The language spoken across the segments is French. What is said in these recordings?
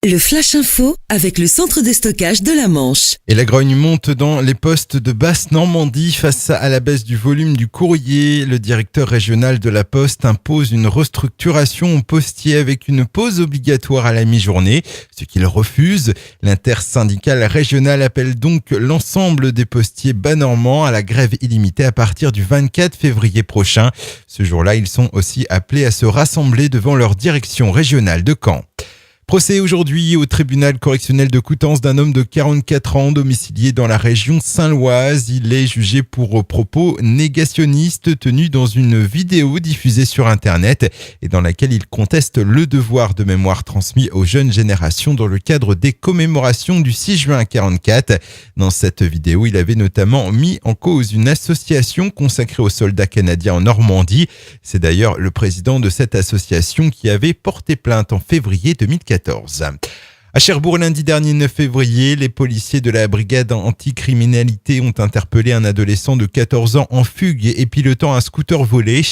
Le Flash Info avec le centre de stockage de la Manche. Et la grogne monte dans les postes de Basse-Normandie face à la baisse du volume du courrier. Le directeur régional de la Poste impose une restructuration aux postiers avec une pause obligatoire à la mi-journée, ce qu'il refuse. L'intersyndicale régionale appelle donc l'ensemble des postiers bas-normands à la grève illimitée à partir du 24 février prochain. Ce jour-là, ils sont aussi appelés à se rassembler devant leur direction régionale de Caen. Procès aujourd'hui au tribunal correctionnel de Coutances d'un homme de 44 ans domicilié dans la région Saint-Loise. Il est jugé pour propos négationnistes tenus dans une vidéo diffusée sur Internet et dans laquelle il conteste le devoir de mémoire transmis aux jeunes générations dans le cadre des commémorations du 6 juin 1944. Dans cette vidéo, il avait notamment mis en cause une association consacrée aux soldats canadiens en Normandie. C'est d'ailleurs le président de cette association qui avait porté plainte en février 2014. À Cherbourg, lundi dernier 9 février, les policiers de la brigade anticriminalité ont interpellé un adolescent de 14 ans en fugue et pilotant un scooter volé.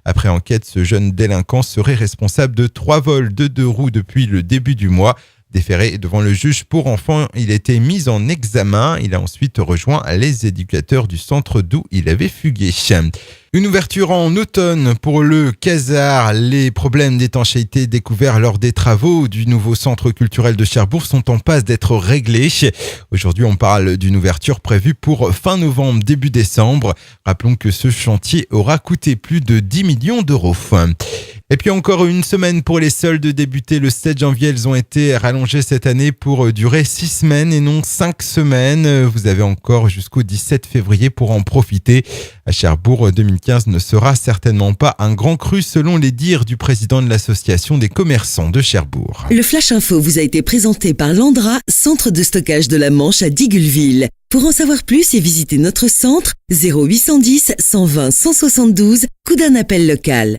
Après enquête, ce jeune délinquant serait responsable de 3 vols de 2 roues depuis le début du mois. Déféré devant le juge pour enfants, il a été mis en examen. Il a ensuite rejoint les éducateurs du centre d'où il avait fugué. Une ouverture en automne pour le Casar. Les problèmes d'étanchéité découverts lors des travaux du nouveau centre culturel de Cherbourg sont en passe d'être réglés. Aujourd'hui, on parle d'une ouverture prévue pour fin novembre, début décembre. Rappelons que ce chantier aura coûté plus de 10 millions d'euros. Et puis encore une semaine pour les soldes débutés le 7 janvier. Elles ont été rallongées cette année pour durer 6 semaines et non 5 semaines. Vous avez encore jusqu'au 17 février pour en profiter. À Cherbourg, 2015 ne sera certainement pas un grand cru selon les dires du président de l'association des commerçants de Cherbourg. Le Flash Info vous a été présenté par Landra, centre de stockage de la Manche à Digulville. Pour en savoir plus et visiter notre centre, 0810 120 172, coup d'un appel local.